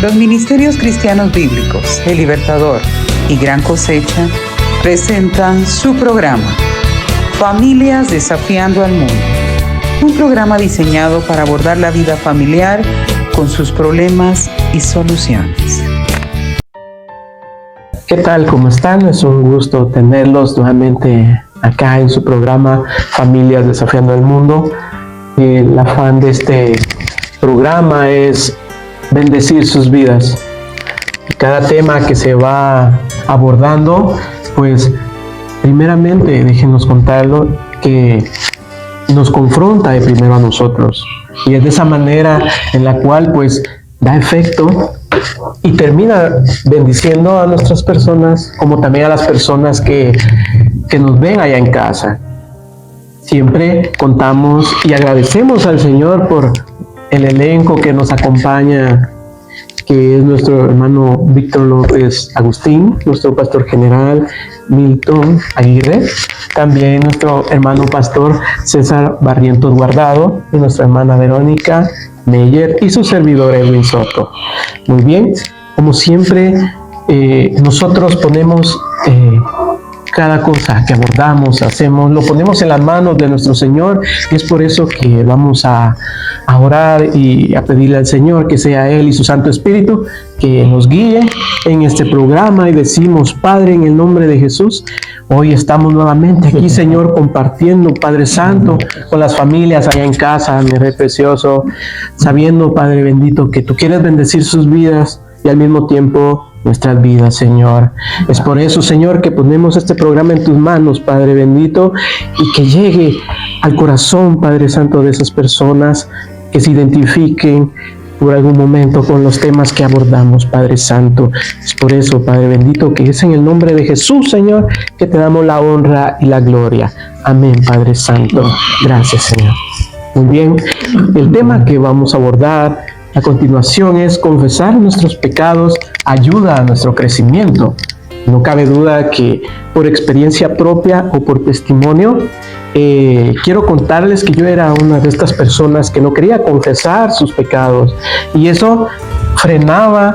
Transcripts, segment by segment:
Los Ministerios Cristianos Bíblicos, El Libertador y Gran Cosecha presentan su programa Familias Desafiando al Mundo, un programa diseñado para abordar la vida familiar con sus problemas y soluciones. ¿Qué tal? ¿Cómo están? Es un gusto tenerlos nuevamente acá en su programa Familias Desafiando al Mundo. El afán de este programa es bendecir sus vidas. Cada tema que se va abordando, pues primeramente déjenos contarlo que nos confronta de primero a nosotros, y es de esa manera en la cual pues da efecto y termina bendiciendo a nuestras personas, como también a las personas que nos ven allá en casa. Siempre contamos y agradecemos al Señor por el elenco que nos acompaña, que es nuestro hermano Víctor López Agustín, nuestro pastor general Milton Aguirre, también nuestro hermano pastor César Barrientos Guardado, y nuestra hermana Verónica Meyer y su servidor Edwin Soto. Muy bien, como siempre, nosotros ponemos cada cosa que abordamos, hacemos, lo ponemos en las manos de nuestro Señor, y es por eso que vamos a orar y a pedirle al Señor que sea Él y su Santo Espíritu que nos guíe en este programa, y decimos: Padre, en el nombre de Jesús, hoy estamos nuevamente aquí, Señor, compartiendo, Padre Santo, con las familias allá en casa, mi Rey precioso, sabiendo, Padre bendito, que tú quieres bendecir sus vidas y al mismo tiempo nuestras vidas, Señor. Es por eso, Señor, que ponemos este programa en tus manos, Padre bendito, y que llegue al corazón, Padre Santo, de esas personas que se identifiquen por algún momento con los temas que abordamos, Padre Santo. Es por eso, Padre bendito, que es en el nombre de Jesús, Señor, que te damos la honra y la gloria. Amén, Padre Santo. Gracias, Señor. Muy bien, el tema que vamos a abordar a continuación es: confesar nuestros pecados ayuda a nuestro crecimiento. No cabe duda que por experiencia propia o por testimonio, quiero contarles que yo era una de estas personas que no quería confesar sus pecados, y eso frenaba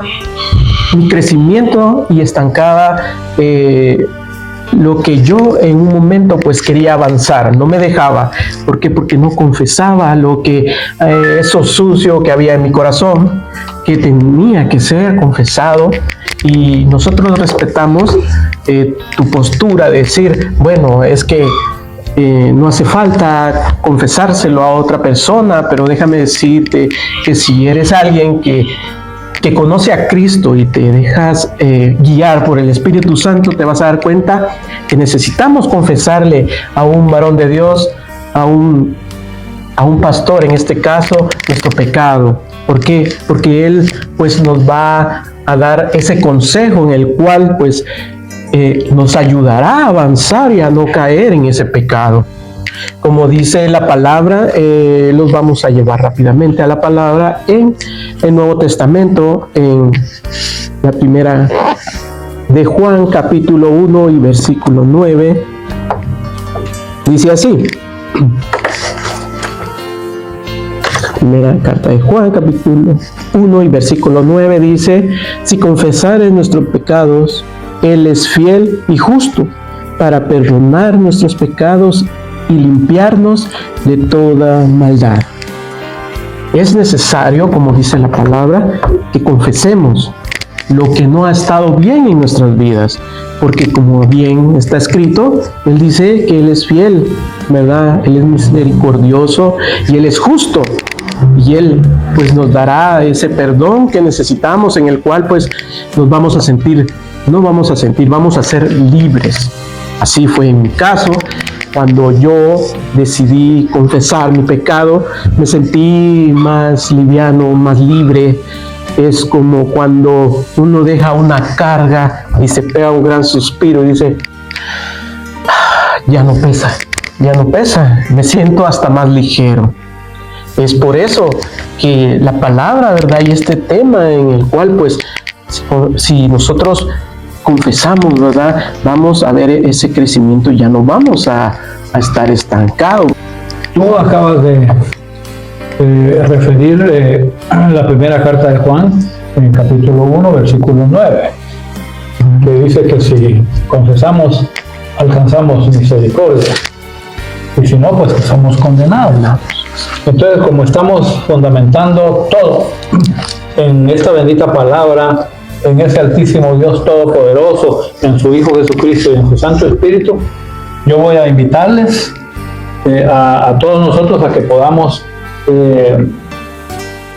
mi crecimiento y estancaba lo que yo en un momento pues quería avanzar. No me dejaba. ¿Por qué? Porque no confesaba lo que eso sucio que había en mi corazón, que tenía que ser confesado. Y nosotros respetamos tu postura de decir: bueno, es que no hace falta confesárselo a otra persona, pero déjame decirte que si eres alguien que conoce a Cristo y te dejas guiar por el Espíritu Santo, te vas a dar cuenta que necesitamos confesarle a un varón de Dios, a un pastor en este caso, nuestro pecado. ¿Por qué? Porque Él pues nos va a dar ese consejo en el cual pues nos ayudará a avanzar y a no caer en ese pecado. Como dice la palabra, los vamos a llevar rápidamente a la palabra en el Nuevo Testamento, en la primera de Juan, capítulo 1 y versículo 9. Dice así: primera carta de Juan, capítulo 1 y versículo 9, dice: si confesares nuestros pecados, Él es fiel y justo para perdonar nuestros pecados y limpiarnos de toda maldad. Es necesario, como dice la palabra, que confesemos lo que no ha estado bien en nuestras vidas, porque como bien está escrito, Él dice que Él es fiel, ¿verdad? Él es misericordioso y Él es justo, y Él pues nos dará ese perdón que necesitamos, en el cual pues nos vamos a sentir, vamos a ser libres. Así fue en mi caso. Cuando yo decidí confesar mi pecado, me sentí más liviano, más libre. Es como cuando uno deja una carga y se pega un gran suspiro y dice: ya no pesa, me siento hasta más ligero. Es por eso que la palabra, ¿verdad? Y este tema en el cual pues si nosotros confesamos, ¿verdad?, vamos a ver ese crecimiento, ya no vamos a estar estancados. Tú acabas de referir la primera carta de Juan, en el capítulo 1, versículo 9, que dice que si confesamos, alcanzamos misericordia, y si no, pues que somos condenados. Entonces, como estamos fundamentando todo en esta bendita palabra, en ese altísimo Dios todopoderoso, en su Hijo Jesucristo y en su Santo Espíritu, yo voy a invitarles a todos nosotros a que podamos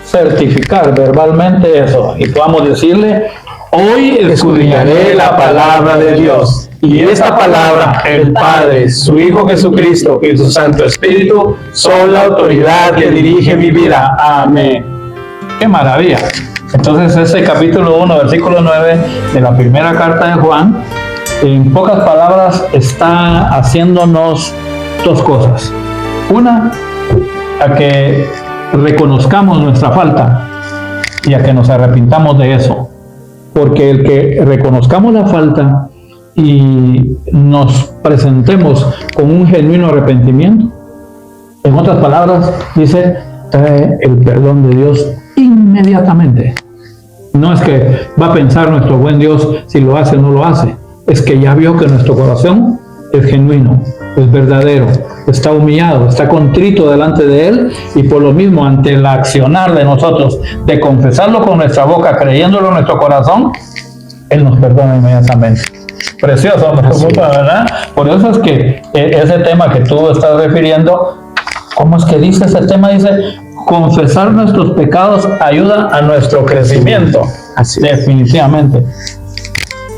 certificar verbalmente eso y podamos decirle: hoy escudriñaré la palabra de Dios, y esta palabra, el Padre, su Hijo Jesucristo y su Santo Espíritu son la autoridad que dirige mi vida. Amén. ¡Qué maravilla! Entonces, este capítulo 1, versículo 9 de la primera carta de Juan, en pocas palabras, está haciéndonos dos cosas. Una, a que reconozcamos nuestra falta y a que nos arrepintamos de eso. Porque el que reconozcamos la falta y nos presentemos con un genuino arrepentimiento, en otras palabras, dice, trae el perdón de Dios inmediatamente. No es que va a pensar nuestro buen Dios si lo hace o no lo hace, es que ya vio que nuestro corazón es genuino, es verdadero, está humillado, está contrito delante de Él, y por lo mismo, ante el accionar de nosotros de confesarlo con nuestra boca, creyéndolo en nuestro corazón, Él nos perdona inmediatamente. Precioso, ¿verdad? Por eso es que ese tema que tú estás refiriendo, ¿cómo es que dice ese tema? Dice: confesar nuestros pecados ayuda a nuestro crecimiento. Así definitivamente.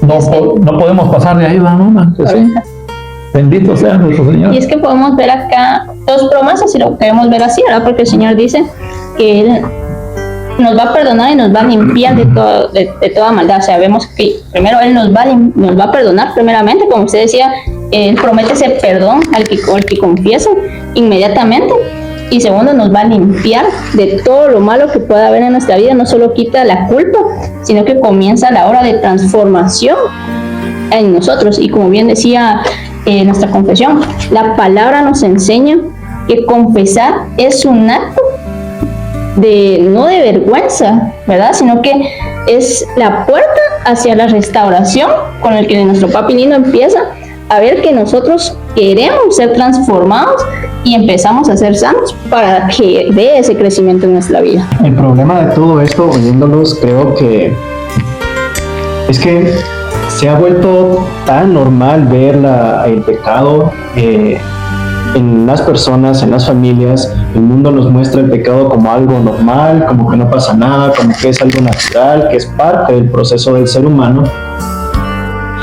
No podemos pasar de ahí, ¿no? ¿Sí? Bendito sea nuestro Señor. Y es que podemos ver acá dos promesas, si lo queremos ver así, ¿verdad? Porque el Señor dice que Él nos va a perdonar y nos va a limpiar de toda maldad. O sea, vemos que primero Él nos va a perdonar primeramente, como usted decía, Él promete ese perdón al que confiesa inmediatamente. Y segundo, nos va a limpiar de todo lo malo que pueda haber en nuestra vida. No solo quita la culpa, sino que comienza la hora de transformación en nosotros. Y como bien decía nuestra confesión, la palabra nos enseña que confesar es un acto no de vergüenza, ¿verdad? Sino que es la puerta hacia la restauración, con el que nuestro papi lindo empieza a ver que nosotros queremos ser transformados y empezamos a ser sanos para que dé ese crecimiento en nuestra vida. El problema de todo esto, oyéndolos, creo que es que se ha vuelto tan normal ver el pecado en las personas, en las familias. El mundo nos muestra el pecado como algo normal, como que no pasa nada, como que es algo natural, que es parte del proceso del ser humano.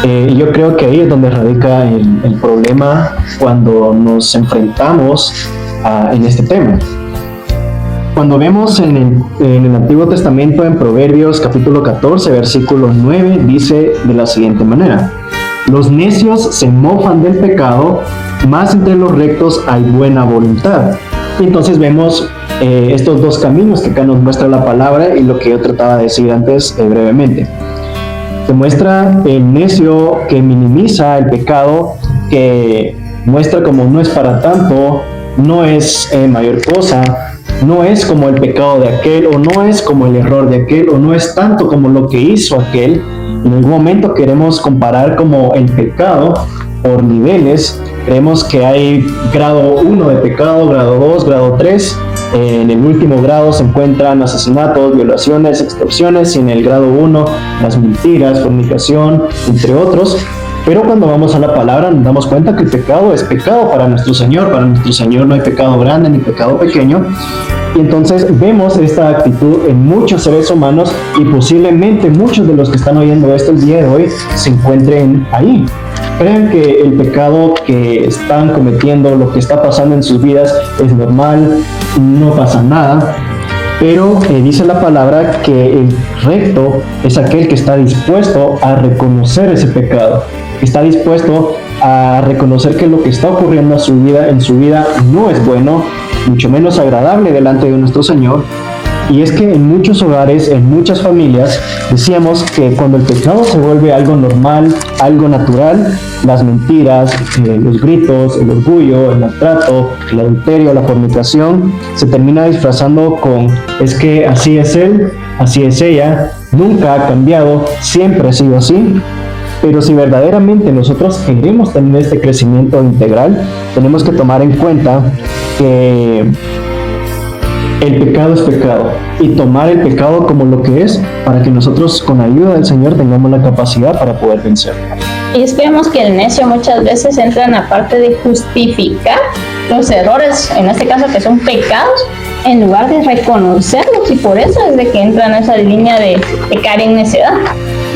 Y yo creo que ahí es donde radica el problema cuando nos enfrentamos en este tema. Cuando vemos en el Antiguo Testamento, en Proverbios capítulo 14, versículo 9, dice de la siguiente manera: los necios se mofan del pecado, mas entre los rectos hay buena voluntad. Y entonces vemos estos dos caminos que acá nos muestra la palabra, y lo que yo trataba de decir antes brevemente. Se muestra el necio que minimiza el pecado, que muestra como no es para tanto, no es mayor cosa, no es como el pecado de aquel, o no es como el error de aquel, o no es tanto como lo que hizo aquel. En algún momento queremos comparar como el pecado por niveles. Creemos que hay grado 1 de pecado, grado 2, grado 3. En el último grado se encuentran asesinatos, violaciones, extorsiones, y en el grado 1 las mentiras, fornicación, entre otros. Pero cuando vamos a la palabra nos damos cuenta que el pecado es pecado para nuestro Señor. Para nuestro Señor no hay pecado grande ni pecado pequeño. Y entonces vemos esta actitud en muchos seres humanos, y posiblemente muchos de los que están oyendo esto el día de hoy se encuentren ahí. Creen que el pecado que están cometiendo, lo que está pasando en sus vidas, es normal, no pasa nada. Pero dice la palabra que el recto es aquel que está dispuesto a reconocer ese pecado, que está dispuesto a reconocer que lo que está ocurriendo en su vida no es bueno, mucho menos agradable delante de nuestro Señor. Y es que en muchos hogares, en muchas familias, decíamos que cuando el pecado se vuelve algo normal, algo natural, las mentiras, los gritos, el orgullo, el maltrato, el adulterio, la fornicación, se termina disfrazando con: es que así es él, así es ella, nunca ha cambiado, siempre ha sido así. Pero si verdaderamente nosotros queremos tener este crecimiento integral, tenemos que tomar en cuenta que el pecado es pecado y tomar el pecado como lo que es, para que nosotros con ayuda del Señor tengamos la capacidad para poder vencerlo. Y es que vemos que el necio muchas veces entra en la parte de justificar los errores, en este caso que son pecados, en lugar de reconocerlos, y por eso es de que entra en esa línea de pecar en necedad,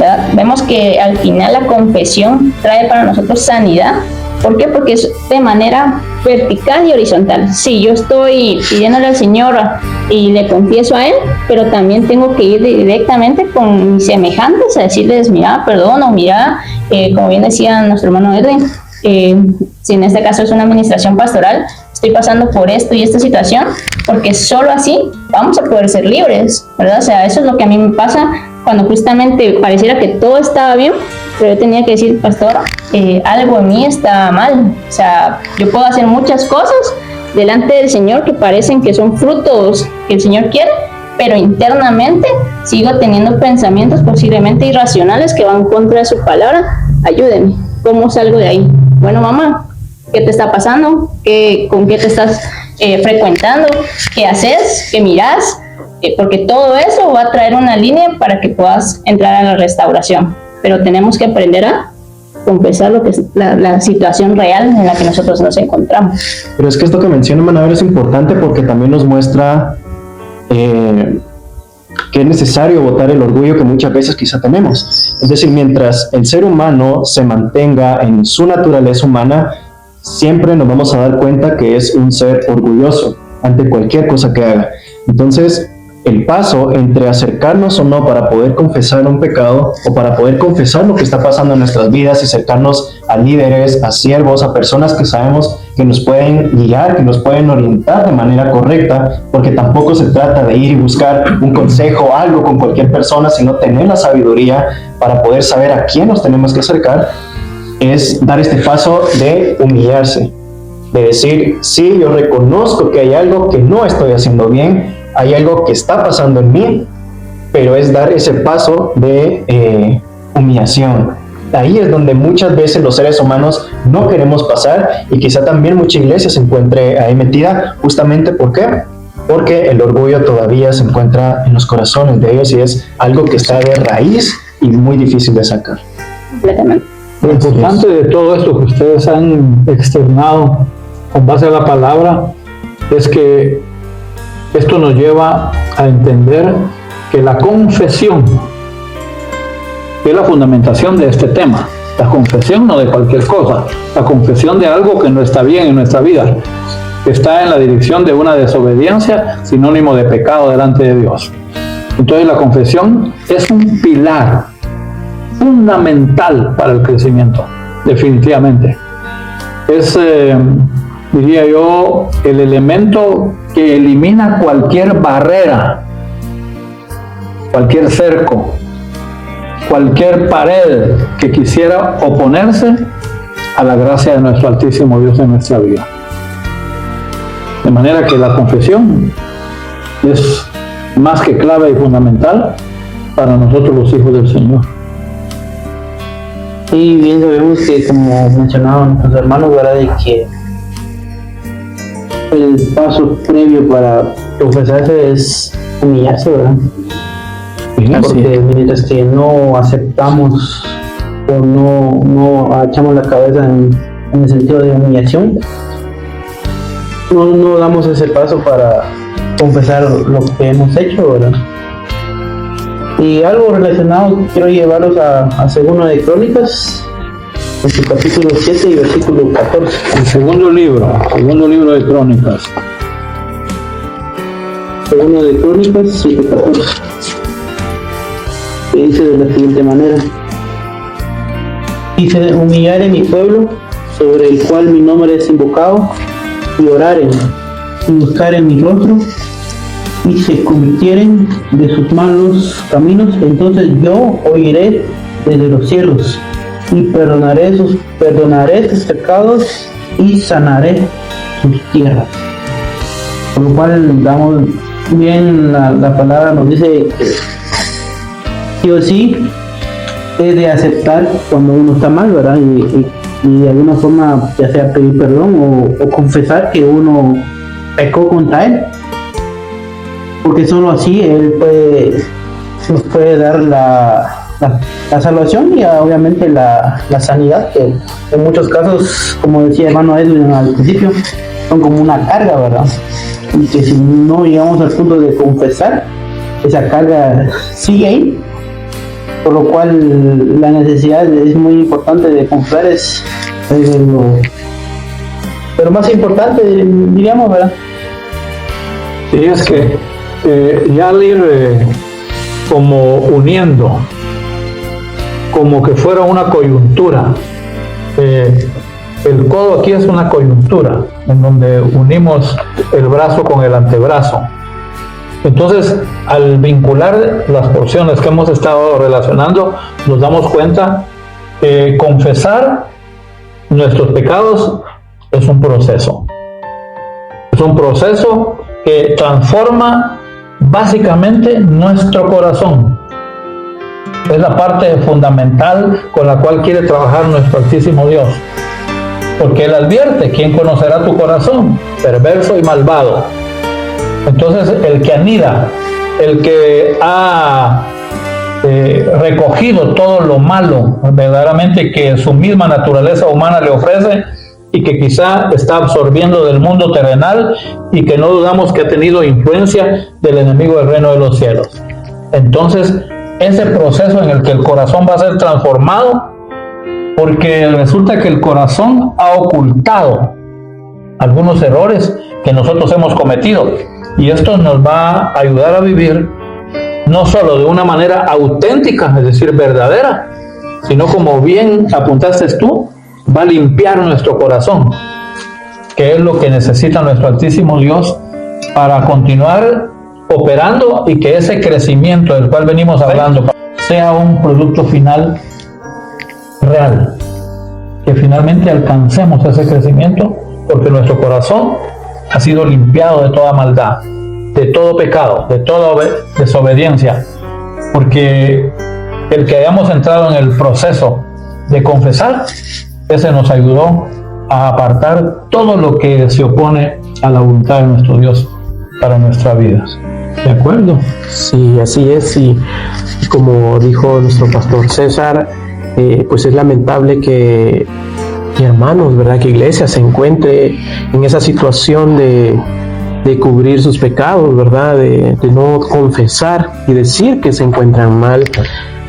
¿verdad? Vemos que al final la confesión trae para nosotros sanidad. ¿Por qué? Porque es de manera vertical y horizontal. Sí, yo estoy pidiéndole al Señor y le confieso a Él, pero también tengo que ir directamente con mis semejantes a decirles, mira, perdón, o mira, como bien decía nuestro hermano Edwin, si en este caso es una administración pastoral, estoy pasando por esto y esta situación, porque solo así vamos a poder ser libres, ¿verdad? O sea, eso es lo que a mí me pasa cuando justamente pareciera que todo estaba bien, pero yo tenía que decir, pastor, algo en mí está mal. O sea, yo puedo hacer muchas cosas delante del Señor que parecen que son frutos que el Señor quiere, pero internamente sigo teniendo pensamientos posiblemente irracionales que van contra de su palabra. Ayúdeme, ¿cómo salgo de ahí? Bueno, mamá, ¿qué te está pasando? ¿Con qué te estás frecuentando? ¿Qué haces? ¿Qué miras? Porque todo eso va a traer una línea para que puedas entrar a la restauración. Pero tenemos que aprender a confesar lo que es la situación real en la que nosotros nos encontramos. Pero es que esto que menciona Manaver es importante porque también nos muestra que es necesario botar el orgullo que muchas veces quizá tenemos. Es decir, mientras el ser humano se mantenga en su naturaleza humana, siempre nos vamos a dar cuenta que es un ser orgulloso ante cualquier cosa que haga. Entonces, el paso entre acercarnos o no para poder confesar un pecado o para poder confesar lo que está pasando en nuestras vidas y acercarnos a líderes, a siervos, a personas que sabemos que nos pueden guiar, que nos pueden orientar de manera correcta, porque tampoco se trata de ir y buscar un consejo o algo con cualquier persona, sino tener la sabiduría para poder saber a quién nos tenemos que acercar, es dar este paso de humillarse, de decir, sí, yo reconozco que hay algo que no estoy haciendo bien, hay algo que está pasando en mí, pero es dar ese paso de humillación. Ahí es donde muchas veces los seres humanos no queremos pasar, y quizá también mucha iglesia se encuentre ahí metida, justamente ¿por qué? Porque el orgullo todavía se encuentra en los corazones de ellos y es algo que está de raíz y muy difícil de sacar. Completamente. Lo importante de todo esto que ustedes han externado con base a la palabra es que esto nos lleva a entender que la confesión es la fundamentación de este tema. La confesión no de cualquier cosa, la confesión de algo que no está bien en nuestra vida, que está en la dirección de una desobediencia, sinónimo de pecado delante de Dios. Entonces la confesión es un pilar fundamental para el crecimiento, definitivamente. Es, diría yo, el elemento que elimina cualquier barrera, cualquier cerco, cualquier pared que quisiera oponerse a la gracia de nuestro Altísimo Dios en nuestra vida. De manera que la confesión es más que clave y fundamental para nosotros los hijos del Señor. Y bien sabemos que, como mencionaban nuestros hermanos, ¿verdad?, de que el paso previo para confesarse es humillarse, ¿verdad? Porque mientras que no aceptamos o no echamos la cabeza en el sentido de humillación, no damos ese paso para confesar lo que hemos hecho, ¿verdad? Y algo relacionado, quiero llevarlos a Segundo de Crónicas, en su capítulo 7 y versículo 14. El segundo libro de Crónicas. Segundo de Crónicas 7:14. Que dice de la siguiente manera: y se humillare mi pueblo, sobre el cual mi nombre es invocado, y oraren, y buscaren mi rostro, y se convirtieren de sus malos caminos, entonces yo oiré desde los cielos, y perdonaré sus pecados, y sanaré sus tierras. Por lo cual damos bien la palabra nos dice que sí o sí es de aceptar cuando uno está mal, ¿verdad? Y de alguna forma, ya sea pedir perdón o confesar que uno pecó contra él, porque solo así él nos puede dar la salvación y obviamente la sanidad, que en muchos casos, como decía hermano Edwin al principio, son como una carga, ¿verdad? Y que si no llegamos al punto de confesar, esa carga sigue ahí, por lo cual la necesidad es muy importante de confesar, es lo más importante, diríamos, ¿verdad? Y es que ya al ir como uniendo, como que fuera una coyuntura, el codo aquí es una coyuntura en donde unimos el brazo con el antebrazo. Entonces, al vincular las porciones que hemos estado relacionando, nos damos cuenta que confesar nuestros pecados es un proceso. Es un proceso que transforma básicamente nuestro corazón. Es la parte fundamental con la cual quiere trabajar nuestro Altísimo Dios. Porque Él advierte: ¿quién conocerá tu corazón? Perverso y malvado. Entonces, el que anida, el que ha recogido todo lo malo verdaderamente que su misma naturaleza humana le ofrece, y que quizá está absorbiendo del mundo terrenal, y que no dudamos que ha tenido influencia del enemigo del reino de los cielos. Entonces, ese proceso en el que el corazón va a ser transformado, porque resulta que el corazón ha ocultado algunos errores que nosotros hemos cometido, y esto nos va a ayudar a vivir no solo de una manera auténtica, es decir, verdadera, sino, como bien apuntaste tú, va a limpiar nuestro corazón, que es lo que necesita nuestro Altísimo Dios para continuar operando, y que ese crecimiento del cual venimos hablando sea un producto final real, que finalmente alcancemos ese crecimiento, porque nuestro corazón ha sido limpiado de toda maldad, de todo pecado, de toda desobediencia, porque el que hayamos entrado en el proceso de confesar, ese nos ayudó a apartar todo lo que se opone a la voluntad de nuestro Dios para nuestras vidas. ¿De acuerdo? Sí, así es. Y como dijo nuestro pastor César, pues es lamentable que hermanos, ¿verdad?, que iglesia se encuentre en esa situación de cubrir sus pecados, ¿verdad?, de no confesar y decir que se encuentran mal,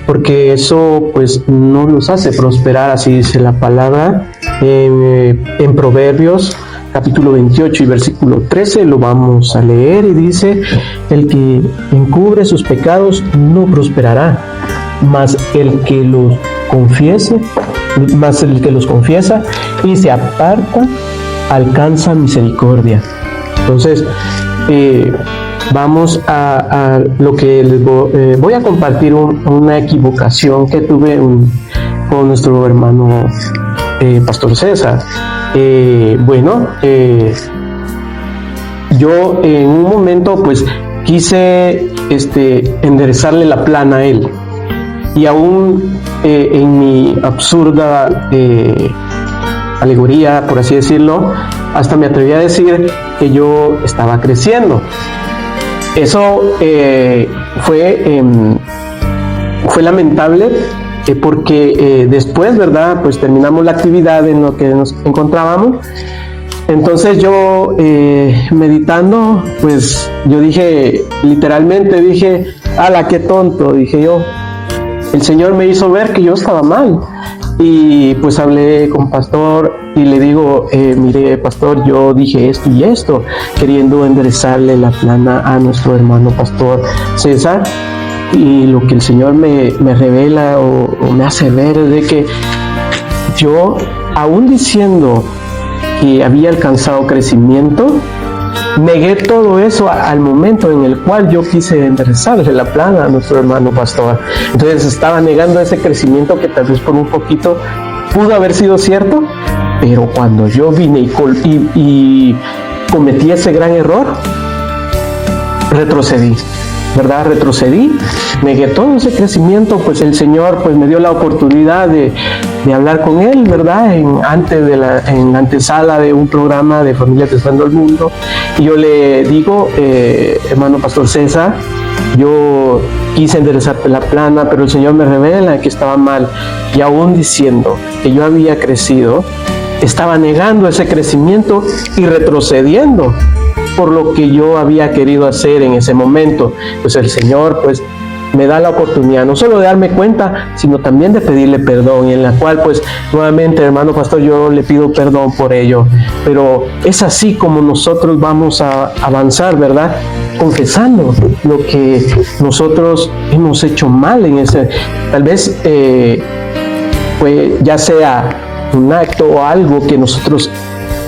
porque eso pues no los hace prosperar. Así dice la palabra en Proverbios capítulo 28 y versículo 13, lo vamos a leer, y dice: el que encubre sus pecados no prosperará, mas el que los confiesa y se aparta alcanza misericordia. Entonces, vamos a lo que les voy a compartir una equivocación que tuve con nuestro hermano Pastor César. Yo en un momento pues quise enderezarle la plana a él, y aún en mi absurda alegoría, por así decirlo, hasta me atreví a decir que yo estaba creciendo. Eso fue lamentable, porque después, ¿verdad?, pues terminamos la actividad en lo que nos encontrábamos. Entonces yo, meditando, pues yo literalmente dije: ¡ala, qué tonto!, dije yo. El Señor me hizo ver que yo estaba mal, y pues hablé con pastor y le digo: mire, pastor, yo dije esto y esto, queriendo enderezarle la plana a nuestro hermano pastor César. Y lo que el Señor me revela o me hace ver es de que yo, aún diciendo que había alcanzado crecimiento, negué todo eso al momento en el cual yo quise enderezarle la plana a nuestro hermano pastor. Entonces estaba negando ese crecimiento que tal vez por un poquito pudo haber sido cierto, pero cuando yo vine y cometí ese gran error, retrocedí, ¿verdad? Retrocedí, negué todo ese crecimiento, pues el Señor pues me dio la oportunidad de hablar con Él, ¿verdad? En la antesala de un programa de Familias Desafiando al Mundo, y yo le digo, hermano Pastor César, yo quise enderezarte la plana, pero el Señor me revela que estaba mal, y aún diciendo que yo había crecido, estaba negando ese crecimiento y retrocediendo por lo que yo había querido hacer en ese momento. Pues el Señor pues me da la oportunidad no solo de darme cuenta, sino también de pedirle perdón, y en la cual pues nuevamente, hermano pastor, yo le pido perdón por ello. Pero es así como nosotros vamos a avanzar, ¿verdad? Confesando lo que nosotros hemos hecho mal en ese, tal vez pues ya sea un acto o algo que nosotros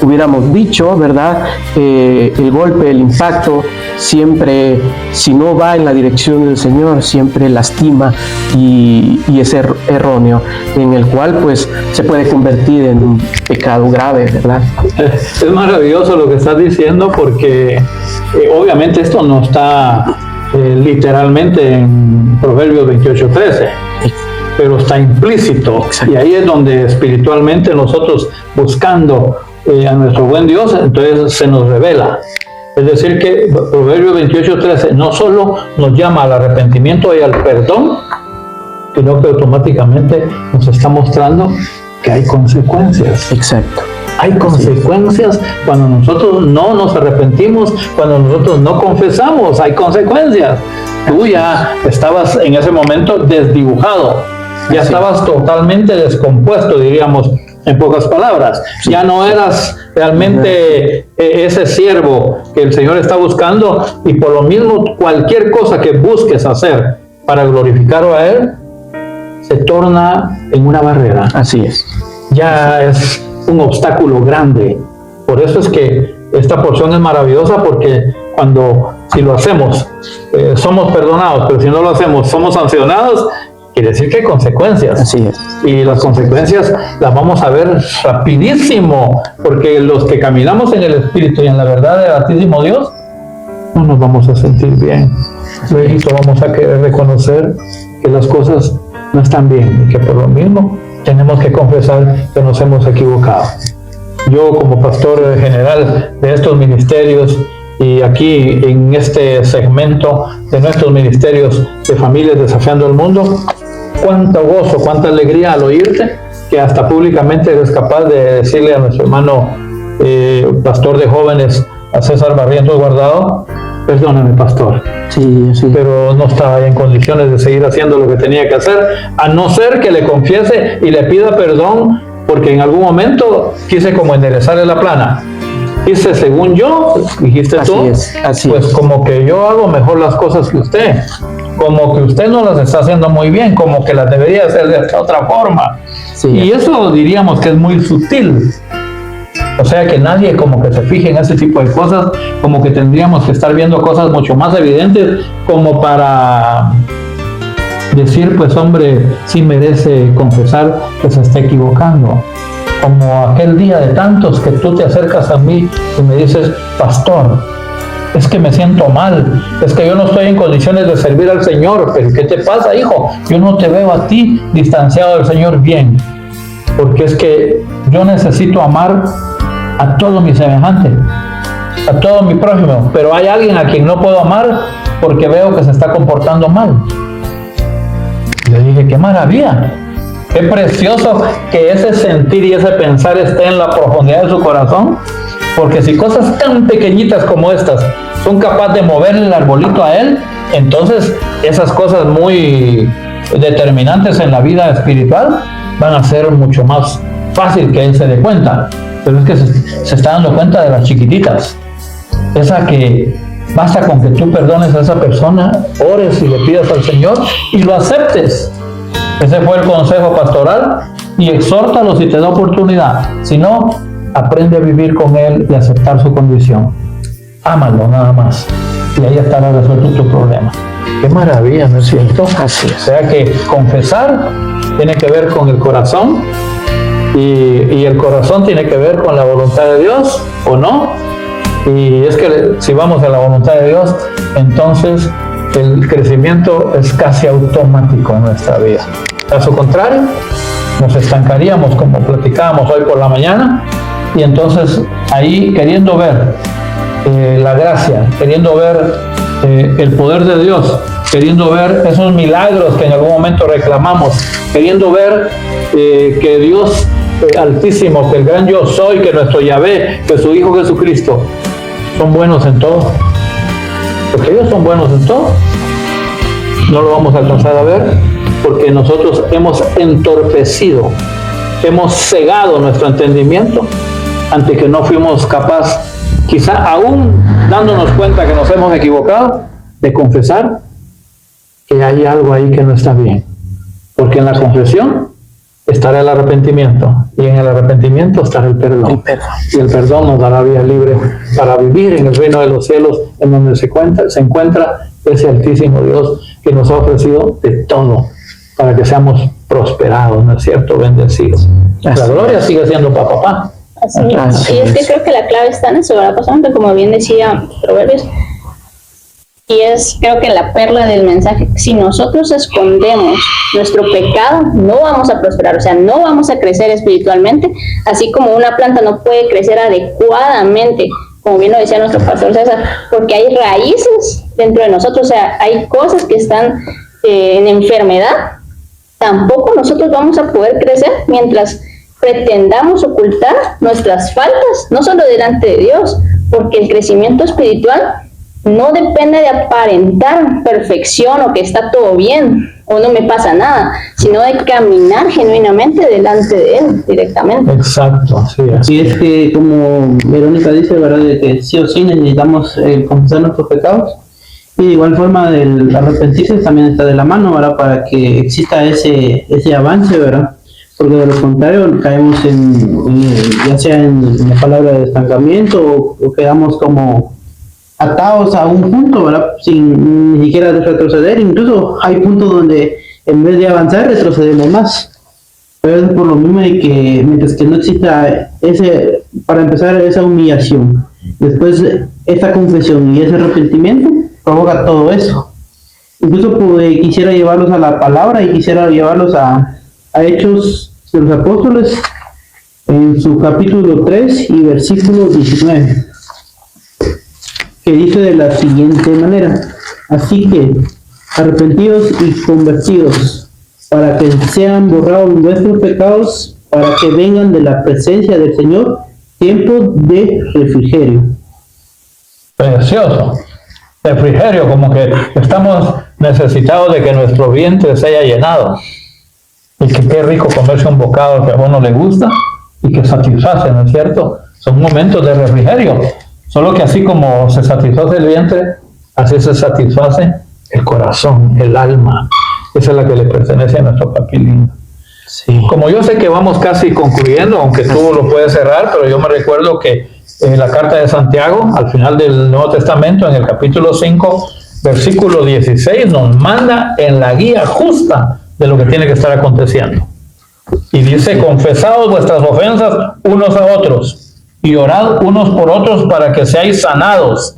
hubiéramos dicho, ¿verdad? El golpe, el impacto, siempre, si no va en la dirección del Señor, siempre lastima y es erróneo, en el cual pues se puede convertir en un pecado grave, ¿verdad? Es maravilloso lo que estás diciendo, porque obviamente esto no está literalmente en Proverbios 28:13. Pero está implícito. Exacto. Y ahí es donde espiritualmente nosotros, buscando a nuestro buen Dios, entonces se nos revela. Es decir que Proverbios 28:13 no solo nos llama al arrepentimiento y al perdón, sino que automáticamente nos está mostrando que hay consecuencias. Exacto. Hay consecuencias cuando nosotros no nos arrepentimos, cuando nosotros no confesamos, hay consecuencias. Tú ya estabas en ese momento desdibujado, ya estabas totalmente descompuesto, diríamos en pocas palabras. Ya no eras realmente ese siervo que el Señor está buscando, y por lo mismo cualquier cosa que busques hacer para glorificarlo a Él se torna en una barrera. Así es. Ya es un obstáculo grande. Por eso es que esta porción es maravillosa, porque si lo hacemos, somos perdonados, pero si no lo hacemos, somos sancionados. Quiere decir que hay consecuencias. Así es. Y las consecuencias las vamos a ver rapidísimo, porque los que caminamos en el Espíritu y en la verdad del Altísimo Dios, no nos vamos a sentir bien. Luego vamos a querer reconocer que las cosas no están bien, y que por lo mismo tenemos que confesar que nos hemos equivocado. Yo, como pastor general de estos ministerios, y aquí en este segmento de nuestros ministerios de Familias Desafiando al Mundo, cuánto gozo, cuánta alegría al oírte, que hasta públicamente eres capaz de decirle a nuestro hermano pastor de jóvenes, a César Barrientos Guardado: perdóname, pastor. Sí. Pero no estaba en condiciones de seguir haciendo lo que tenía que hacer, a no ser que le confiese y le pida perdón, porque en algún momento quise como enderezarle la plana. Quise, según yo, dijiste tú, pues como que yo hago mejor las cosas que usted, como que usted no las está haciendo muy bien, como que las debería hacer de esta otra forma. Sí. Y eso diríamos que es muy sutil. O sea que nadie como que se fije en ese tipo de cosas, como que tendríamos que estar viendo cosas mucho más evidentes como para decir, pues hombre, sí merece confesar que se está equivocando. Como aquel día de tantos que tú te acercas a mí y me dices: pastor, es que me siento mal, es que yo no estoy en condiciones de servir al Señor. Pero ¿qué te pasa, hijo? Yo no te veo a ti distanciado del Señor bien, porque es que yo necesito amar a todo mi semejante, a todo mi prójimo, pero hay alguien a quien no puedo amar porque veo que se está comportando mal. Le dije: qué maravilla, qué precioso que ese sentir y ese pensar esté en la profundidad de su corazón, porque si cosas tan pequeñitas como estas son capaces de moverle el arbolito a él, entonces esas cosas muy determinantes en la vida espiritual van a ser mucho más fácil que él se dé cuenta. Pero es que se está dando cuenta de las chiquititas, esa que basta con que tú perdones a esa persona, ores y le pidas al Señor y lo aceptes. Ese fue el consejo pastoral, y exhórtalo si te da oportunidad. Si no, aprende a vivir con él y aceptar su condición. Ámalo nada más, y ahí estará resuelto tu problema. Qué maravilla, ¿no es cierto? Así es. O sea que confesar tiene que ver con el corazón, y el corazón tiene que ver con la voluntad de Dios, ¿o no? Y es que si vamos a la voluntad de Dios, entonces el crecimiento es casi automático en nuestra vida. Caso contrario, nos estancaríamos, como platicábamos hoy por la mañana, y entonces ahí queriendo ver la gracia, queriendo ver el poder de Dios, queriendo ver esos milagros que en algún momento reclamamos, queriendo ver que Dios Altísimo, que el gran yo soy, que nuestro Yahvé, que su Hijo Jesucristo son buenos en todo, porque ellos son buenos en todo, no lo vamos a alcanzar a ver porque nosotros hemos entorpecido, hemos cegado nuestro entendimiento ante que no fuimos capaces, quizá aún dándonos cuenta que nos hemos equivocado, de confesar que hay algo ahí que no está bien, porque en la confesión estará el arrepentimiento, y en el arrepentimiento estará el perdón. Y el perdón nos dará vía libre para vivir en el reino de los cielos, en donde se encuentra ese Altísimo Dios que nos ha ofrecido de todo para que seamos prosperados, ¿no es cierto? Bendecidos. La gloria sigue siendo para papá. Así es. Y es que creo que la clave está en eso, ¿verdad, pastor? Como bien decía Proverbios, y es, creo que la perla del mensaje: si nosotros escondemos nuestro pecado, no vamos a prosperar, o sea, no vamos a crecer espiritualmente, así como una planta no puede crecer adecuadamente, como bien lo decía nuestro pastor César, porque hay raíces dentro de nosotros, o sea, hay cosas que están en enfermedad. Tampoco nosotros vamos a poder crecer mientras pretendamos ocultar nuestras faltas, no solo delante de Dios, porque el crecimiento espiritual no depende de aparentar perfección o que está todo bien o no me pasa nada, sino de caminar genuinamente delante de Él directamente. Exacto, así es. Y es que, como Verónica dice, ¿verdad?, de que sí o sí necesitamos confesar nuestros pecados, y de igual forma el arrepentirse también está de la mano, ¿verdad?, para que exista ese avance, ¿verdad? Porque de lo contrario caemos ya sea en la palabra de estancamiento o quedamos como atados a un punto, ¿verdad?, sin ni siquiera retroceder. Incluso hay puntos donde en vez de avanzar retrocedemos más. Pero es por lo mismo de que mientras que no exista para empezar, esa humillación, después esa confesión y ese arrepentimiento, provoca todo eso. Incluso quisiera llevarlos a la palabra y quisiera llevarlos a Hechos de los Apóstoles, en su capítulo 3 y versículo 19. Que dice de la siguiente manera: así que arrepentidos y convertidos, para que sean borrados nuestros pecados, para que vengan de la presencia del Señor tiempo de refrigerio. Precioso. Refrigerio, como que estamos necesitados de que nuestro vientre se haya llenado. Y que qué rico comerse un bocado que a uno le gusta y que satisface, ¿no es cierto? Son momentos de refrigerio. Solo que así como se satisface el vientre, así se satisface el corazón, el alma. Esa es la que le pertenece a nuestro papi lindo. Sí. Como yo sé que vamos casi concluyendo, aunque tú lo puedes cerrar, pero yo me recuerdo que en la carta de Santiago, al final del Nuevo Testamento, en el capítulo 5, versículo 16, nos manda en la guía justa de lo que tiene que estar aconteciendo. Y dice: confesaos vuestras ofensas unos a otros y orad unos por otros para que seáis sanados.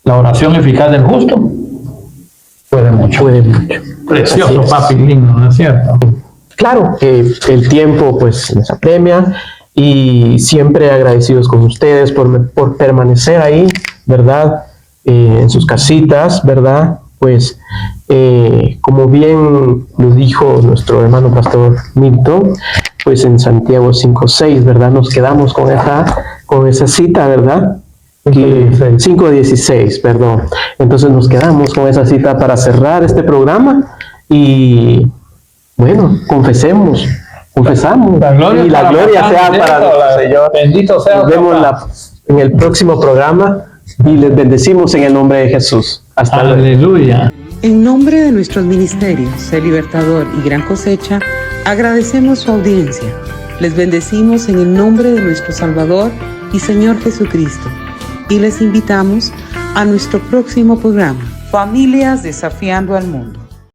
La oración eficaz del justo puede mucho. Precioso, papi lindo, ¿no es cierto? Claro que el tiempo pues nos apremia, y siempre agradecidos con ustedes por permanecer ahí, ¿verdad? En sus casitas, ¿verdad? Pues como bien lo dijo nuestro hermano pastor Milton, pues en Santiago 5:6, ¿verdad? Nos quedamos con esa cita, ¿verdad? 5:16, perdón. Entonces nos quedamos con esa cita para cerrar este programa y, bueno, confesamos. La gloria sea para nuestro Señor. Bendito sea. Nos vemos en el próximo programa y les bendecimos en el nombre de Jesús. Hasta luego. Aleluya. En nombre de nuestros ministerios, El Libertador y Gran Cosecha, agradecemos su audiencia. Les bendecimos en el nombre de nuestro Salvador y Señor Jesucristo. Y les invitamos a nuestro próximo programa, Familias Desafiando al Mundo.